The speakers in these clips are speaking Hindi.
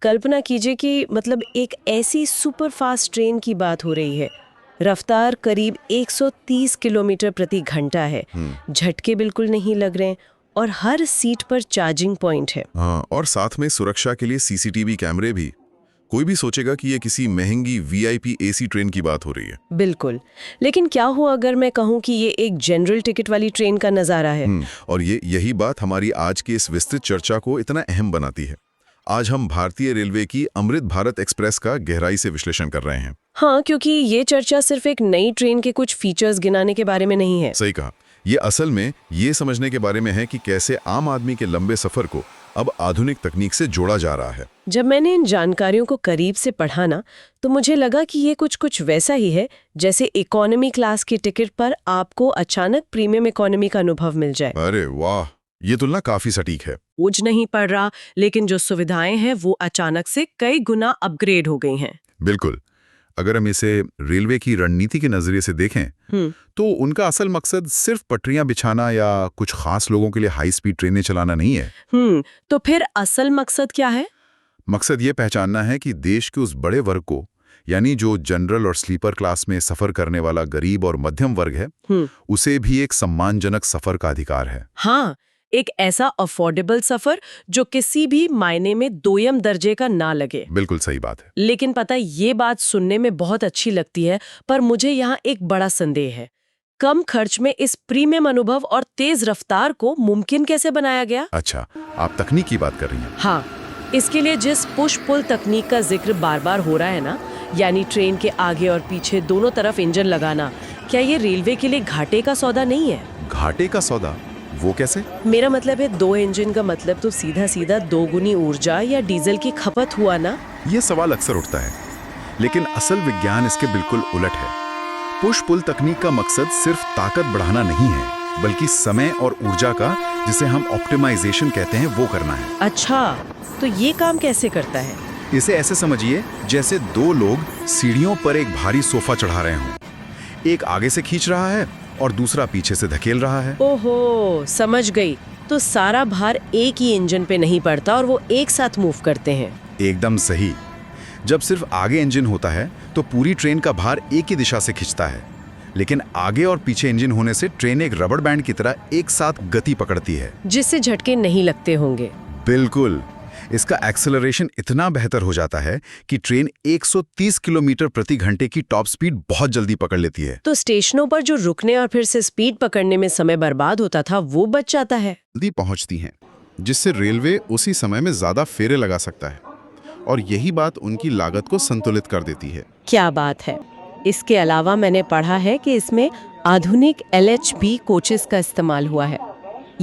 कल्पना कीजिए कि मतलब एक ऐसी सुपर फास्ट ट्रेन की बात हो रही है। रफ्तार करीब 130 किलोमीटर प्रति घंटा है। झटके बिल्कुल नहीं लग रहे और हर सीट पर चार्जिंग पॉइंट है। हाँ, और साथ में सुरक्षा के लिए सीसीटीवी कैमरे भी। कोई भी सोचेगा कि ये किसी महंगी वीआईपी एसी ट्रेन की बात हो रही है। बिल्कुल। लेकिन क्या हो अगर मैं कहूँ कि ये एक जनरल टिकट वाली ट्रेन का नज़ारा है। और यही बात हमारी आज की इस विस्तृत चर्चा को इतना अहम बनाती है। आज हम भारतीय रेलवे की अमृत भारत एक्सप्रेस का गहराई से विश्लेषण कर रहे हैं। हाँ, क्योंकि ये चर्चा सिर्फ एक नई ट्रेन के कुछ फीचर्स गिनाने के बारे में नहीं है। सही कहा। ये असल में ये समझने के बारे में है कि कैसे आम आदमी के लंबे सफर को अब आधुनिक तकनीक से जोड़ा जा रहा है। जब मैंने इन जानकारियों को करीब से पढ़ा ना, तो मुझे लगा कि ये कुछ वैसा ही है जैसे इकोनॉमी क्लास की टिकट पर आपको अचानक प्रीमियम इकोनॉमी का अनुभव मिल जाए। अरे वाह, ये तुलना काफी सटीक है। बोझ नहीं पड़ रहा, लेकिन जो सुविधाएं हैं वो अचानक से कई गुना अपग्रेड हो गई हैं। बिल्कुल। अगर हम इसे रेलवे की रणनीति के नजरिए से देखें तो उनका असल मकसद सिर्फ पटरियां बिछाना या कुछ खास लोगों के लिए हाई स्पीड ट्रेनें चलाना नहीं है। तो फिर असल मकसद क्या है? मकसद ये पहचानना है कि देश के उस बड़े वर्ग को, यानी जो जनरल और स्लीपर क्लास में सफर करने वाला गरीब और मध्यम वर्ग है, उसे भी एक सम्मानजनक सफर का अधिकार है। हाँ, एक ऐसा अफोर्डेबल सफर जो किसी भी मायने में दोयम दर्जे का ना लगे। बिल्कुल सही बात है। लेकिन पता, ये बात सुनने में बहुत अच्छी लगती है, पर मुझे यहाँ एक बड़ा संदेह है। कम खर्च में इस प्रीमियम अनुभव और तेज रफ्तार को मुमकिन कैसे बनाया गया? अच्छा, आप तकनीक की बात कर रही हैं। हाँ, इसके लिए जिस पुश पुल तकनीक का जिक्र बार बार हो रहा है ना, यानी ट्रेन के आगे और पीछे दोनों तरफ इंजन लगाना, क्या ये रेलवे के लिए घाटे का सौदा नहीं है? घाटे का सौदा? वो कैसे? मेरा मतलब है, 2 इंजन का मतलब तो सीधा सीधा 2 गुनी ऊर्जा या डीजल की खपत हुआ ना। ये सवाल अक्सर उठता है, लेकिन असल विज्ञान इसके बिल्कुल उलट है। पुश पुल तकनीक का मकसद सिर्फ ताकत बढ़ाना नहीं है, बल्कि समय और ऊर्जा का, जिसे हम ऑप्टिमाइजेशन कहते हैं, वो करना है। अच्छा, तो ये काम कैसे करता है? इसे ऐसे समझिए जैसे 2 लोग सीढ़ियों पर एक भारी सोफा चढ़ा रहे हों। एक आगे से खींच रहा है और दूसरा पीछे से धकेल रहा है। ओहो, समझ गई। तो सारा भार एक ही इंजन पे नहीं पड़ता और वो एक साथ मूव करते हैं। एकदम सही। जब सिर्फ आगे इंजन होता है तो पूरी ट्रेन का भार एक ही दिशा से खिंचता है, लेकिन आगे और पीछे इंजन होने से ट्रेन एक रबड़ बैंड की तरह एक साथ गति पकड़ती है, जिससे झटके नहीं लगते होंगे। बिल्कुल। इसका एक्सेलरेशन इतना बेहतर हो जाता है कि ट्रेन 130 किलोमीटर प्रति घंटे की टॉप स्पीड बहुत जल्दी पकड़ लेती है। तो स्टेशनों पर जो रुकने और फिर से स्पीड पकड़ने में समय बर्बाद होता था, वो बच जाता है। जल्दी पहुंचती हैं, जिससे रेलवे उसी समय में ज्यादा फेरे लगा सकता है, और यही बात उनकी लागत को संतुलित कर देती है। क्या बात है। इसके अलावा मैंने पढ़ा है कि इसमें आधुनिक LHB कोचेस का इस्तेमाल हुआ है।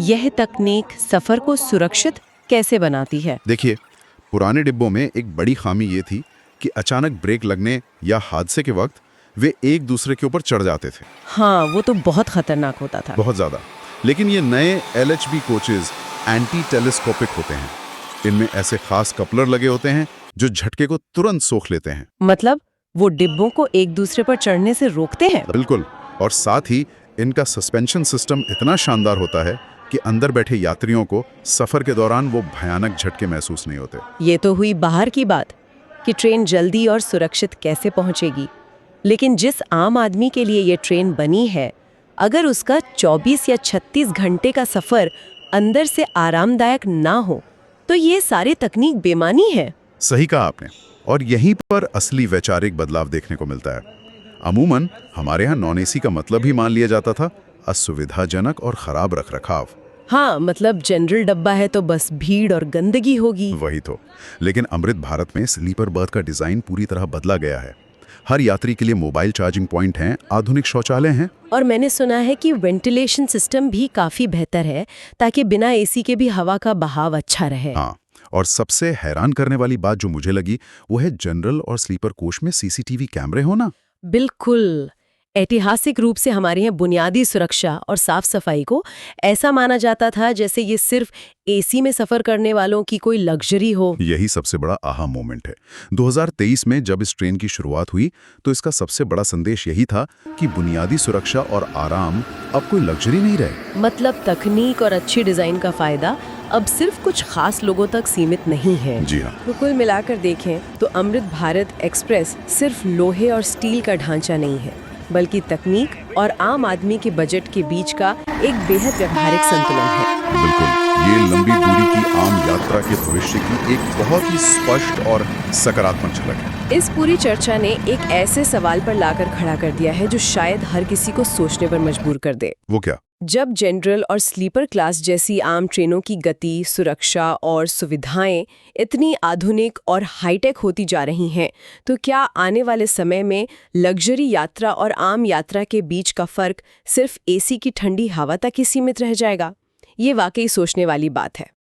यह तकनीक सफर को सुरक्षित कैसे बनाती है? देखिए, पुराने डिब्बों में एक बड़ी खामी ये थी कि अचानक ब्रेक लगने या हादसे के वक्त वे एक दूसरे के ऊपर चढ़ जाते थे। हाँ, वो तो बहुत खतरनाक होता था। बहुत ज्यादा। लेकिन ये नए LHB कोचेस एंटी टेलीस्कोपिक होते हैं। इनमें ऐसे खास कपलर लगे होते हैं जो झटके को तुरंत सोख लेते हैं। मतलब वो डिब्बों को एक दूसरे पर चढ़ने से रोकते हैं? बिल्कुल। और साथ ही इनका सस्पेंशन सिस्टम इतना शानदार होता है कि अंदर बैठे यात्रियों को सफर के दौरान वो भयानक झटके महसूस नहीं होते। ये तो हुई बाहर की बात कि ट्रेन जल्दी और सुरक्षित कैसे पहुंचेगी, लेकिन जिस आम आदमी के लिए ये ट्रेन बनी है, अगर उसका 24 या 36 घंटे का सफर अंदर से आरामदायक ना हो, तो ये सारी तकनीक बेमानी है। सही कहा आपने। और यहीं पर असली वैचारिक बदलाव देखने को मिलता है। अमूमन हमारे यहाँ नॉन एसी का मतलब ही मान लिया जाता था असुविधाजनक और खराब रखरखाव। हाँ, मतलब जनरल डब्बा है तो बस भीड़ और गंदगी होगी। वही तो। लेकिन अमृत भारत में स्लीपर बर्थ का डिजाइन पूरी तरह बदला गया है। हर यात्री के लिए मोबाइल चार्जिंग पॉइंट हैं, आधुनिक शौचालय हैं, और मैंने सुना है कि वेंटिलेशन सिस्टम भी काफी बेहतर है, ताकि बिना एसी के भी हवा का बहाव अच्छा रहे। हाँ, और सबसे हैरान करने वाली बात जो मुझे लगी वो है जनरल और स्लीपर कोच में सीसीटीवी कैमरे होना। बिल्कुल। ऐतिहासिक रूप से हमारे यहाँ बुनियादी सुरक्षा और साफ सफाई को ऐसा माना जाता था जैसे ये सिर्फ एसी में सफर करने वालों की कोई लग्जरी हो। यही सबसे बड़ा आहा मोमेंट है। 2023 में जब इस ट्रेन की शुरुआत हुई तो इसका सबसे बड़ा संदेश यही था कि बुनियादी सुरक्षा और आराम अब कोई लग्जरी नहीं रहे। मतलब तकनीक और अच्छी डिजाइन का फायदा अब सिर्फ कुछ खास लोगों तक सीमित नहीं है। जी हाँ। तो कुल मिलाकर देखें तो अमृत भारत एक्सप्रेस सिर्फ लोहे और स्टील का ढांचा नहीं है, बल्कि तकनीक और आम आदमी के बजट के बीच का एक बेहद व्यवहारिक संतुलन है। बिल्कुल, ये लंबी दूरी की आम यात्रा के भविष्य की एक बहुत ही स्पष्ट और सकारात्मक झलक है। इस पूरी चर्चा ने एक ऐसे सवाल पर लाकर खड़ा कर दिया है जो शायद हर किसी को सोचने पर मजबूर कर दे। वो क्या? जब जनरल और स्लीपर क्लास जैसी आम ट्रेनों की गति, सुरक्षा और सुविधाएं इतनी आधुनिक और हाईटेक होती जा रही हैं, तो क्या आने वाले समय में लग्जरी यात्रा और आम यात्रा के बीच का फर्क सिर्फ एसी की ठंडी हवा तक ही सीमित रह जाएगा? ये वाकई सोचने वाली बात है।